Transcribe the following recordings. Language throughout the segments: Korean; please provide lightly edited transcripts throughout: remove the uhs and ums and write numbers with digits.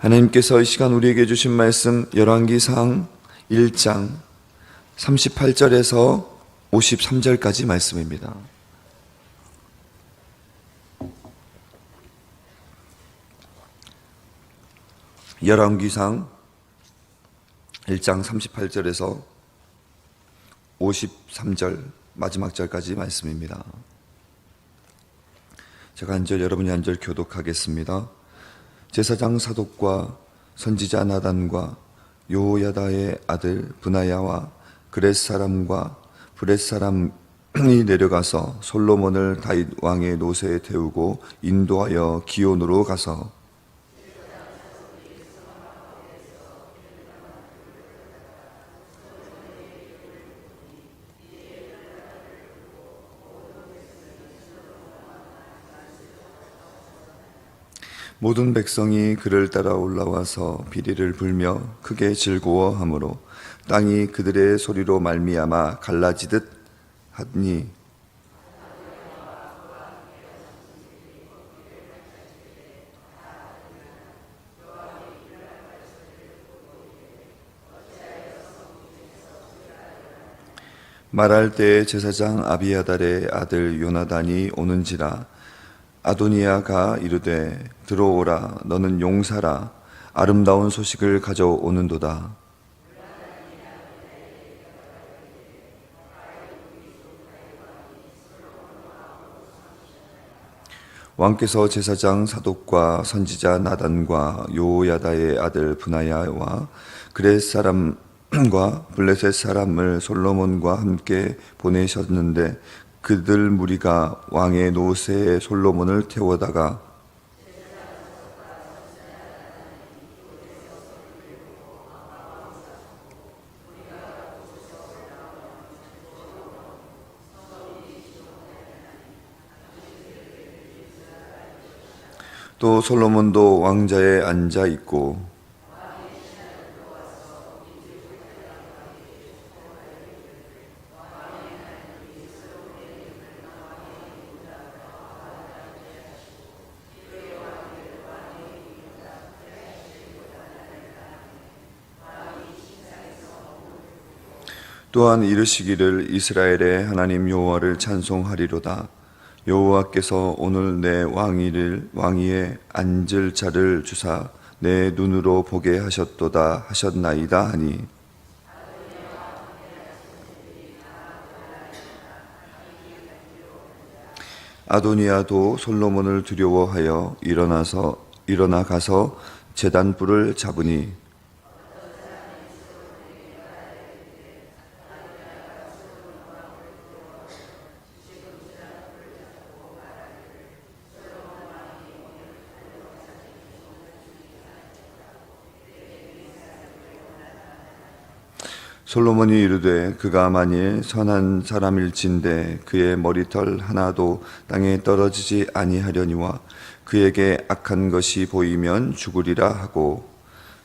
하나님께서 이 시간 우리에게 주신 말씀 열왕기상 1장 38절에서 53절까지 말씀입니다. 열왕기상 1장 38절에서 53절 마지막 절까지 말씀입니다. 제가 한 절, 여러분이 한 절 교독하겠습니다. 제사장 사독과 선지자 나단과 요야다의 아들 브나야와 그렛 사람과 브렛 사람이 내려가서 솔로몬을 다윗 왕의 노새에 태우고 인도하여 기온으로 가서 모든 백성이 그를 따라 올라와서 비리를 불며 크게 즐거워하므로 땅이 그들의 소리로 말미암아 갈라지듯 하니 말할 때에 제사장 아비아달의 아들 요나단이 오는지라 아도니아가 이르되 들어오라 너는 용사라 아름다운 소식을 가져오는도다. 왕께서 제사장 사독과 선지자 나단과 요야다의 아들 브나야와 그렛 사람과 블레셋 사람을 솔로몬과 함께 보내셨는데 그들 무리가 왕의 노새에 솔로몬을 태워다가 또 솔로몬도 왕자에 앉아 있고 또한 이르시기를 이스라엘의 하나님 여호와를 찬송하리로다. 여호와께서 오늘 내 왕위에 앉을 자를 주사 내 눈으로 보게 하셨도다 하셨나이다 하니 아도니아도 솔로몬을 두려워하여 일어나 가서 제단 뿔을 잡으니 솔로몬이 이르되 그가 만일 선한 사람일진데 그의 머리털 하나도 땅에 떨어지지 아니하려니와 그에게 악한 것이 보이면 죽으리라 하고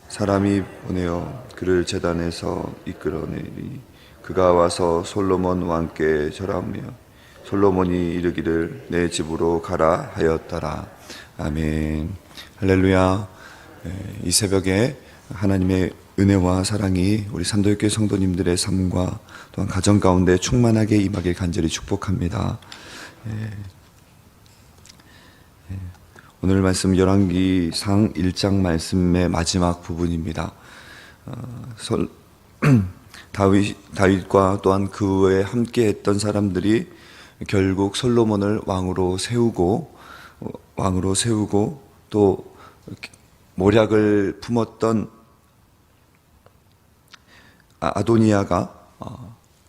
사람이 보내어 그를 제단에서 이끌어내리 그가 와서 솔로몬 왕께 절하며 솔로몬이 이르기를 내 집으로 가라 하였더라. 아멘. 할렐루야. 이 새벽에 하나님의 은혜와 사랑이 우리 산도교회 성도님들의 삶과 또한 가정 가운데 충만하게 임하길 간절히 축복합니다. 오늘 말씀 열왕기상 1장 말씀의 마지막 부분입니다. 다윗과 또한 그 외에 함께했던 사람들이 결국 솔로몬을 왕으로 세우고 또 모략을 품었던 아도니아가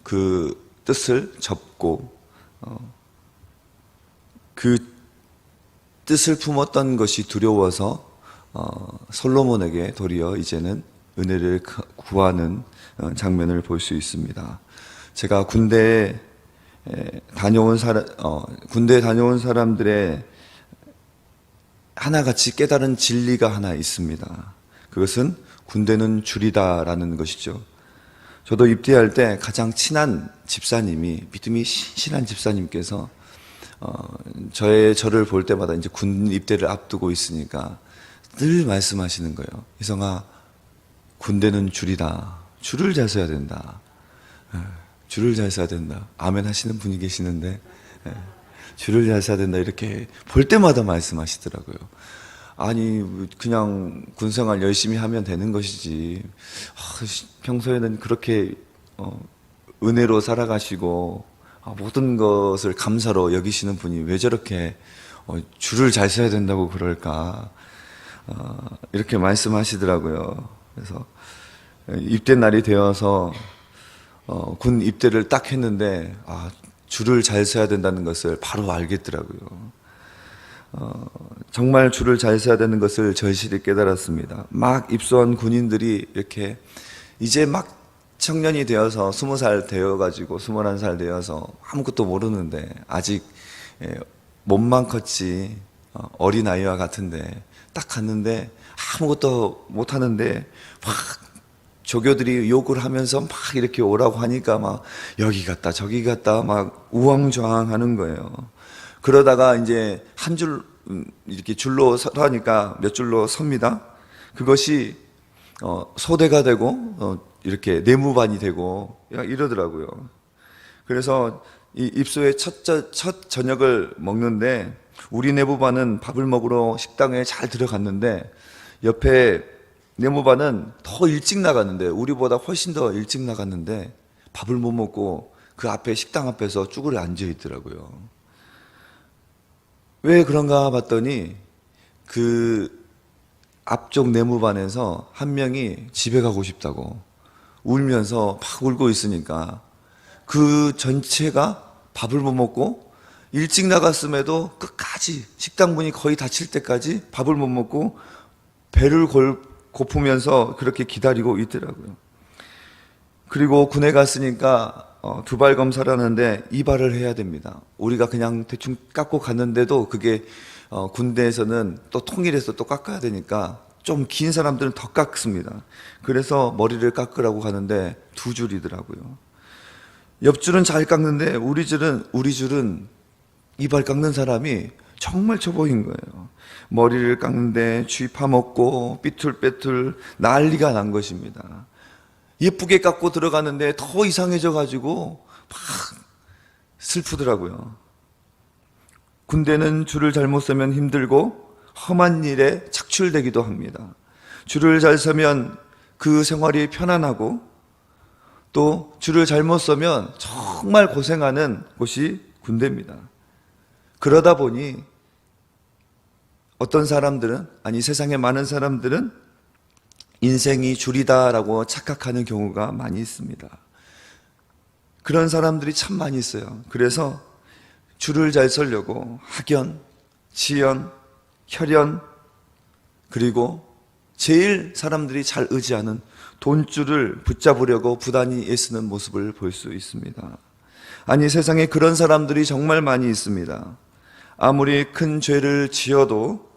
그 뜻을 접고 그 뜻을 품었던 것이 두려워서 솔로몬에게 도리어 이제는 은혜를 구하는 장면을 볼 수 있습니다. 제가 군대에 다녀온 사람들의 하나같이 깨달은 진리가 하나 있습니다. 그것은 군대는 줄이다라는 것이죠. 저도 입대할 때 가장 친한 집사님이, 믿음이 신실한 집사님께서 저를 볼 때마다 이제 군 입대를 앞두고 있으니까 늘 말씀하시는 거예요. 이성아, 군대는 줄이다. 줄을 잘 서야 된다. 줄을 잘 서야 된다. 아멘 하시는 분이 계시는데, 줄을 잘 서야 된다. 이렇게 볼 때마다 말씀하시더라고요. 아니, 그냥 군생활 열심히 하면 되는 것이지. 평소에는 그렇게 은혜로 살아가시고 모든 것을 감사로 여기시는 분이 왜 저렇게 줄을 잘 서야 된다고 그럴까? 이렇게 말씀하시더라고요. 그래서 입대 날이 되어서 군 입대를 딱 했는데 줄을 잘 서야 된다는 것을 바로 알겠더라고요. 정말 줄을 잘 서야 되는 것을 절실히 깨달았습니다. 막 입소한 군인들이 이렇게 이제 막 청년이 되어서 20살 되어가지고 21살 되어서 아무것도 모르는데 아직 몸만 컸지 어린아이와 같은데 딱 갔는데 아무것도 못하는데 막 조교들이 욕을 하면서 막 이렇게 오라고 하니까 막 여기 갔다 저기 갔다 막 우왕좌왕 하는 거예요. 그러다가 이제 한 줄 이렇게 줄로 서라니까 몇 줄로 섭니다. 그것이 소대가 되고 이렇게 내무반이 되고 이러더라고요. 그래서 이 입소의 첫 저녁을 먹는데 우리 내무반은 밥을 먹으러 식당에 잘 들어갔는데 옆에 내무반은 더 일찍 나갔는데 우리보다 훨씬 더 일찍 나갔는데 밥을 못 먹고 그 앞에 식당 앞에서 쭈그려 앉아 있더라고요. 왜 그런가 봤더니 그 앞쪽 내무반에서 한 명이 집에 가고 싶다고 울면서 막 울고 있으니까 그 전체가 밥을 못 먹고 일찍 나갔음에도 끝까지 식당 문이 거의 닫힐 때까지 밥을 못 먹고 배를 고프면서 그렇게 기다리고 있더라고요. 그리고 군에 갔으니까 두발 검사를 하는데 이발을 해야 됩니다. 우리가 그냥 대충 깎고 갔는데도 그게 군대에서는 또 통일해서 또 깎아야 되니까 좀 긴 사람들은 더 깎습니다. 그래서 머리를 깎으라고 가는데 2줄이더라고요. 옆줄은 잘 깎는데 우리 줄은 이발 깎는 사람이 정말 초보인 거예요. 머리를 깎는데 쥐 파먹고 삐뚤빼뚤 난리가 난 것입니다. 예쁘게 깎고 들어가는데 더 이상해져 가지고 막 슬프더라고요. 군대는 줄을 잘못 서면 힘들고 험한 일에 착출되기도 합니다. 줄을 잘 서면 그 생활이 편안하고 또 줄을 잘못 서면 정말 고생하는 곳이 군대입니다. 그러다 보니 어떤 사람들은, 아니 세상에 많은 사람들은 인생이 줄이다라고 착각하는 경우가 많이 있습니다. 그런 사람들이 참 많이 있어요. 그래서 줄을 잘 서려고 학연, 지연, 혈연, 그리고 제일 사람들이 잘 의지하는 돈줄을 붙잡으려고 부단히 애쓰는 모습을 볼 수 있습니다. 아니 세상에 그런 사람들이 정말 많이 있습니다. 아무리 큰 죄를 지어도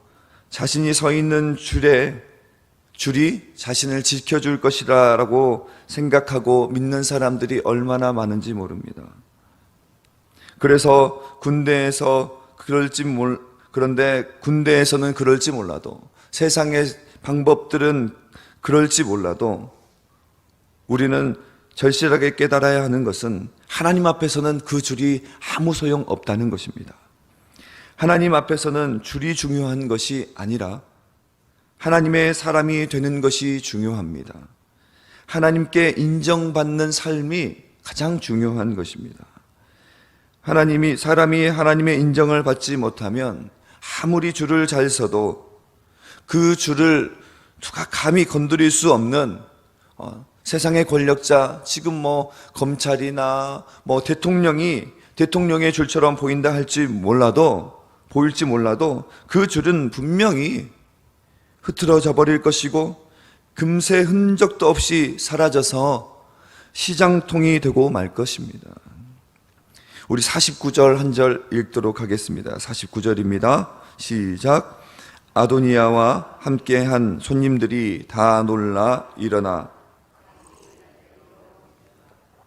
자신이 서 있는 줄이 자신을 지켜줄 것이라고 생각하고 믿는 사람들이 얼마나 많은지 모릅니다. 그래서 그런데 군대에서는 그럴지 몰라도 세상의 방법들은 그럴지 몰라도 우리는 절실하게 깨달아야 하는 것은 하나님 앞에서는 그 줄이 아무 소용 없다는 것입니다. 하나님 앞에서는 줄이 중요한 것이 아니라 하나님의 사람이 되는 것이 중요합니다. 하나님께 인정받는 삶이 가장 중요한 것입니다. 사람이 하나님의 인정을 받지 못하면 아무리 줄을 잘 서도 그 줄을 누가 감히 건드릴 수 없는 세상의 권력자, 지금 검찰이나 대통령의 줄처럼 보일지 몰라도 그 줄은 분명히 흐트러져 버릴 것이고 금세 흔적도 없이 사라져서 시장통이 되고 말 것입니다. 우리 49절 한 절 읽도록 하겠습니다. 49절입니다. 시작. 아도니아와 함께한 손님들이 다 놀라 일어나.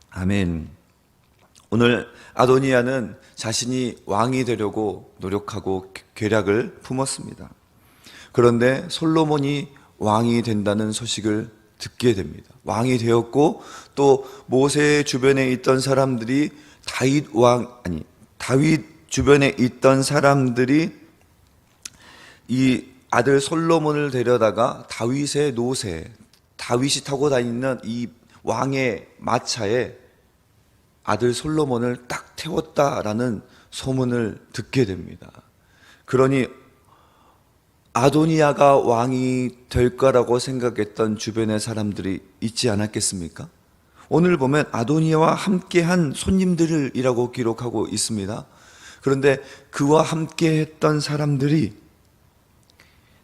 아멘. 오늘 아도니아는 자신이 왕이 되려고 노력하고 계략을 품었습니다. 그런데 솔로몬이 왕이 된다는 소식을 듣게 됩니다. 왕이 되었고 또 모세 주변에 있던 사람들이 다윗 주변에 있던 사람들이 이 아들 솔로몬을 데려다가 다윗의 노새, 다윗이 타고 다니는 이 왕의 마차에 아들 솔로몬을 딱 태웠다라는 소문을 듣게 됩니다. 그러니 아도니아가 왕이 될 거라고 생각했던 주변의 사람들이 있지 않았겠습니까? 오늘 보면 아도니아와 함께한 손님들이라고 기록하고 있습니다. 그런데 그와 함께했던 사람들이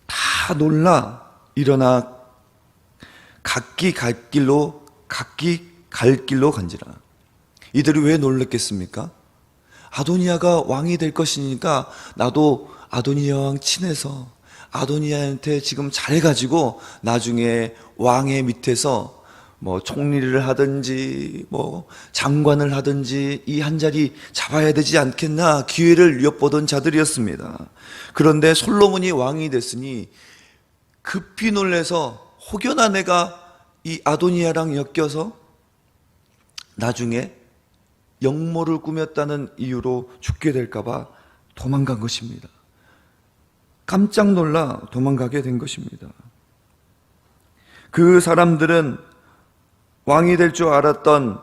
다 놀라 일어나 각기 갈 길로 간지라. 이들이 왜 놀랐겠습니까? 아도니아가 왕이 될 것이니까 나도 아도니아 왕 친해서 아도니아한테 지금 잘해가지고 나중에 왕의 밑에서 뭐 총리를 하든지 뭐 장관을 하든지 이 한 자리 잡아야 되지 않겠나 기회를 엿보던 자들이었습니다. 그런데 솔로몬이 왕이 됐으니 급히 놀래서 혹여나 내가 이 아도니아랑 엮여서 나중에 영모를 꾸몄다는 이유로 죽게 될까봐 도망간 것입니다. 깜짝 놀라 도망가게 된 것입니다. 그 사람들은 왕이 될 줄 알았던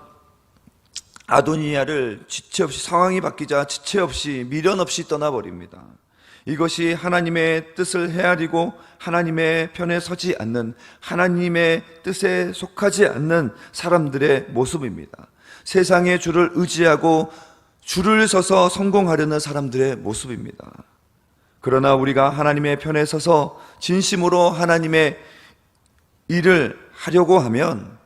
아도니아를 지체 없이, 상황이 바뀌자 지체 없이 미련 없이 떠나버립니다. 이것이 하나님의 뜻을 헤아리고 하나님의 편에 서지 않는, 하나님의 뜻에 속하지 않는 사람들의 모습입니다. 세상의 주를 의지하고 줄을 서서 성공하려는 사람들의 모습입니다. 그러나 우리가 하나님의 편에 서서 진심으로 하나님의 일을 하려고 하면,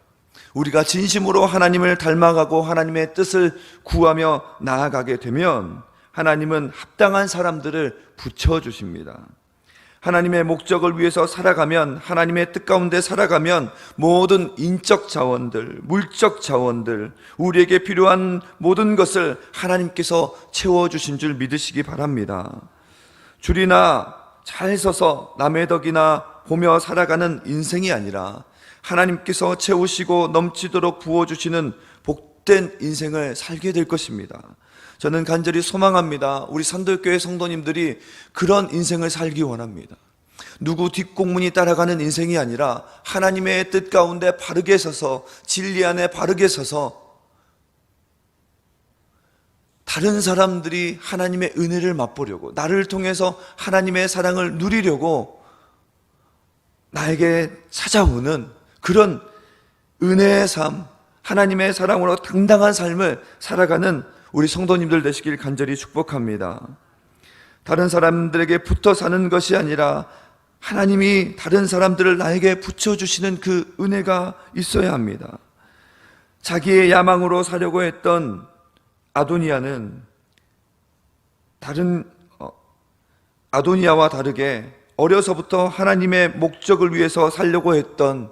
우리가 진심으로 하나님을 닮아가고 하나님의 뜻을 구하며 나아가게 되면 하나님은 합당한 사람들을 붙여주십니다. 하나님의 목적을 위해서 살아가면, 하나님의 뜻 가운데 살아가면 모든 인적 자원들, 물적 자원들, 우리에게 필요한 모든 것을 하나님께서 채워주신 줄 믿으시기 바랍니다. 줄이나 잘 서서 남의 덕이나 보며 살아가는 인생이 아니라 하나님께서 채우시고 넘치도록 부어주시는 복된 인생을 살게 될 것입니다. 저는 간절히 소망합니다. 우리 산들교회 성도님들이 그런 인생을 살기 원합니다. 누구 뒷공문이 따라가는 인생이 아니라 하나님의 뜻 가운데 바르게 서서, 진리 안에 바르게 서서 다른 사람들이 하나님의 은혜를 맛보려고, 나를 통해서 하나님의 사랑을 누리려고 나에게 찾아오는 그런 은혜의 삶, 하나님의 사랑으로 당당한 삶을 살아가는 우리 성도님들 되시길 간절히 축복합니다. 다른 사람들에게 붙어 사는 것이 아니라 하나님이 다른 사람들을 나에게 붙여주시는 그 은혜가 있어야 합니다. 자기의 야망으로 사려고 했던 아도니아는 아도니아와 다르게 어려서부터 하나님의 목적을 위해서 살려고 했던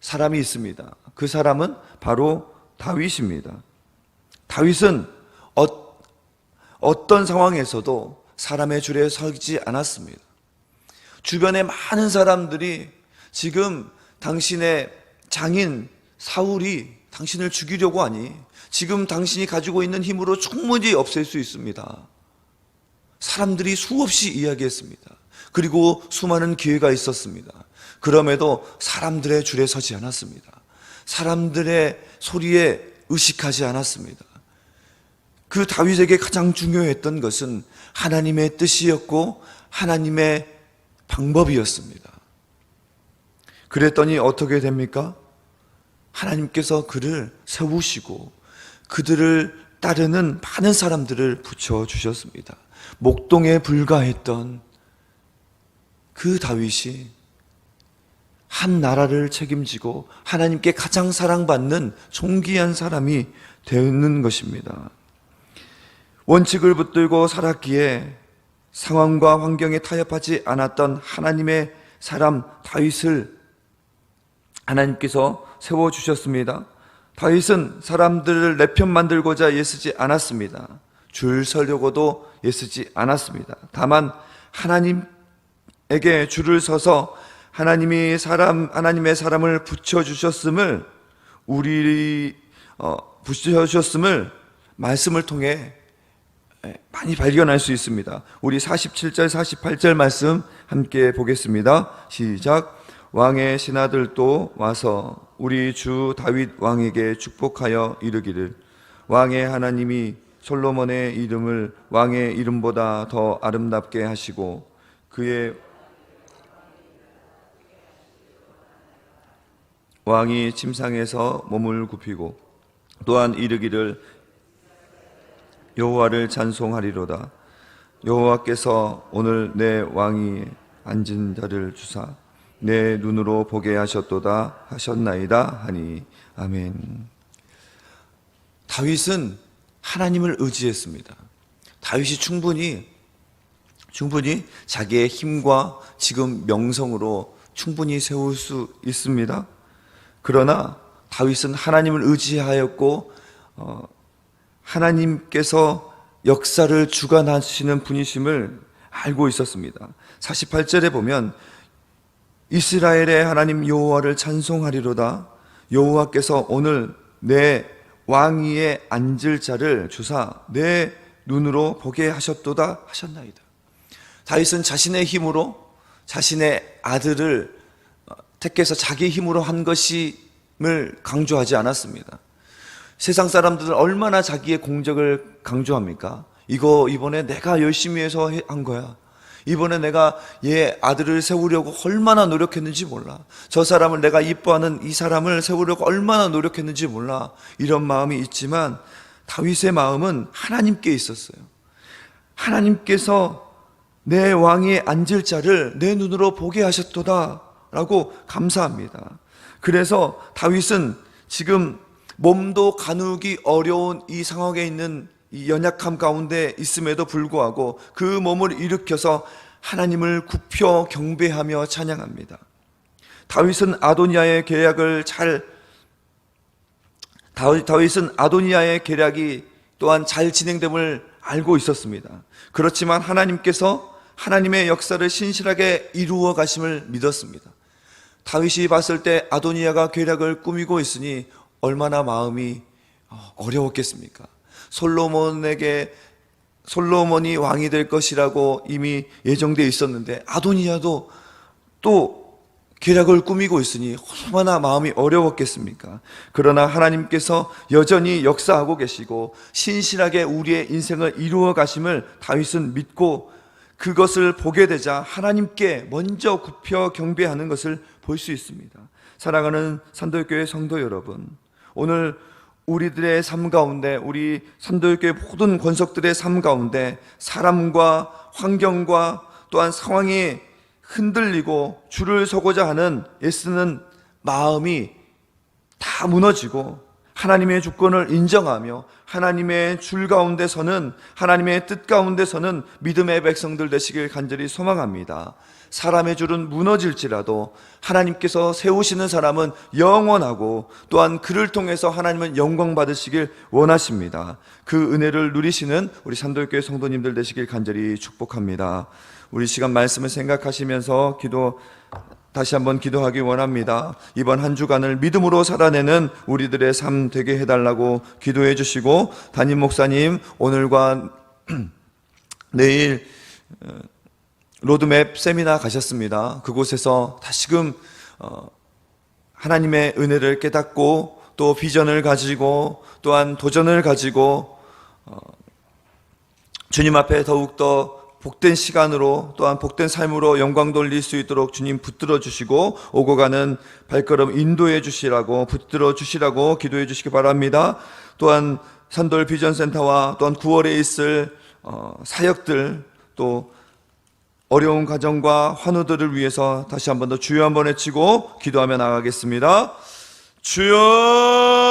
사람이 있습니다. 그 사람은 바로 다윗입니다. 다윗은 어떤 상황에서도 사람의 줄에 서지 않았습니다. 주변에 많은 사람들이 지금 당신의 장인 사울이 당신을 죽이려고 하니, 지금 당신이 가지고 있는 힘으로 충분히 없앨 수 있습니다. 사람들이 수없이 이야기했습니다. 그리고 수많은 기회가 있었습니다. 그럼에도 사람들의 줄에 서지 않았습니다. 사람들의 소리에 의식하지 않았습니다. 그 다윗에게 가장 중요했던 것은 하나님의 뜻이었고 하나님의 방법이었습니다. 그랬더니 어떻게 됩니까? 하나님께서 그를 세우시고 그들을 따르는 많은 사람들을 붙여주셨습니다. 목동에 불과했던 그 다윗이 한 나라를 책임지고 하나님께 가장 사랑받는 존귀한 사람이 되는 것입니다. 원칙을 붙들고 살았기에 상황과 환경에 타협하지 않았던 하나님의 사람 다윗을 하나님께서 세워주셨습니다. 다윗은 사람들을 내 편 만들고자 애쓰지 않았습니다. 줄 서려고도 애쓰지 않았습니다. 다만 하나님 에게 줄을 서서 하나님의 사람을 붙여주셨음을 붙여주셨음을 말씀을 통해 많이 발견할 수 있습니다. 우리 47절 48절 말씀 함께 보겠습니다. 시작. 왕의 신하들도 와서 우리 주 다윗 왕에게 축복하여 이르기를, 왕의 하나님이 솔로몬의 이름을 왕의 이름보다 더 아름답게 하시고 그의 왕이 침상에서 몸을 굽히고 또한 이르기를, 여호와를 찬송하리로다. 여호와께서 오늘 내 왕이 앉은 자를 주사 내 눈으로 보게 하셨도다 하셨나이다 하니. 아멘. 다윗은 하나님을 의지했습니다. 다윗이 충분히 자기의 힘과 지금 명성으로 충분히 세울 수 있습니다. 그러나 다윗은 하나님을 의지하였고 하나님께서 역사를 주관하시는 분이심을 알고 있었습니다. 48절에 보면 이스라엘의 하나님 여호와를 찬송하리로다. 여호와께서 오늘 내 왕위에 앉을 자를 주사 내 눈으로 보게 하셨도다 하셨나이다. 다윗은 자신의 힘으로 자신의 아들을 택해서 자기 힘으로 한 것임을 강조하지 않았습니다. 세상 사람들은 얼마나 자기의 공적을 강조합니까? 이거 이번에 내가 열심히 해서 한 거야. 이번에 내가 얘 아들을 세우려고 얼마나 노력했는지 몰라. 저 사람을 내가 이뻐하는 이 사람을 세우려고 얼마나 노력했는지 몰라. 이런 마음이 있지만 다윗의 마음은 하나님께 있었어요. 하나님께서 내 왕위에 앉을 자를 내 눈으로 보게 하셨도다 라고 감사합니다. 그래서 다윗은 지금 몸도 가누기 어려운 이 상황에 있는 이 연약함 가운데 있음에도 불구하고 그 몸을 일으켜서 하나님을 굽혀 경배하며 찬양합니다. 다윗은 아도니아의 계략이 또한 잘 진행됨을 알고 있었습니다. 그렇지만 하나님께서 하나님의 역사를 신실하게 이루어 가심을 믿었습니다. 다윗이 봤을 때 아도니아가 계략을 꾸미고 있으니 얼마나 마음이 어려웠겠습니까? 솔로몬이 왕이 될 것이라고 이미 예정되어 있었는데 아도니아도 또 계략을 꾸미고 있으니 얼마나 마음이 어려웠겠습니까? 그러나 하나님께서 여전히 역사하고 계시고 신실하게 우리의 인생을 이루어 가심을 다윗은 믿고 그것을 보게 되자 하나님께 먼저 굽혀 경배하는 것을 볼 수 있습니다. 사랑하는 산돌교회 성도 여러분, 오늘 우리들의 삶 가운데, 우리 산돌교회 모든 권속들의 삶 가운데 사람과 환경과 또한 상황이 흔들리고 줄을 서고자 하는 애쓰는 마음이 다 무너지고 하나님의 주권을 인정하며 하나님의 줄 가운데서는, 하나님의 뜻 가운데서는 믿음의 백성들 되시길 간절히 소망합니다. 사람의 줄은 무너질지라도 하나님께서 세우시는 사람은 영원하고 또한 그를 통해서 하나님은 영광 받으시길 원하십니다. 그 은혜를 누리시는 우리 산돌교회 성도님들 되시길 간절히 축복합니다. 우리 시간 말씀을 생각하시면서 다시 한번 기도하기 원합니다. 이번 한 주간을 믿음으로 살아내는 우리들의 삶 되게 해달라고 기도해 주시고, 담임 목사님 오늘과 내일 로드맵 세미나 가셨습니다. 그곳에서 다시금 하나님의 은혜를 깨닫고 또 비전을 가지고 또한 도전을 가지고 주님 앞에 더욱더 복된 시간으로 또한 복된 삶으로 영광 돌릴 수 있도록 주님 붙들어 주시고 오고 가는 발걸음 인도해 주시라고, 붙들어 주시라고 기도해 주시기 바랍니다. 또한 산돌 비전센터와 또한 9월에 있을 사역들, 또 어려운 가정과 환우들을 위해서 다시 한 번 더 주여 한번 외치고 기도하며 나가겠습니다. 주여!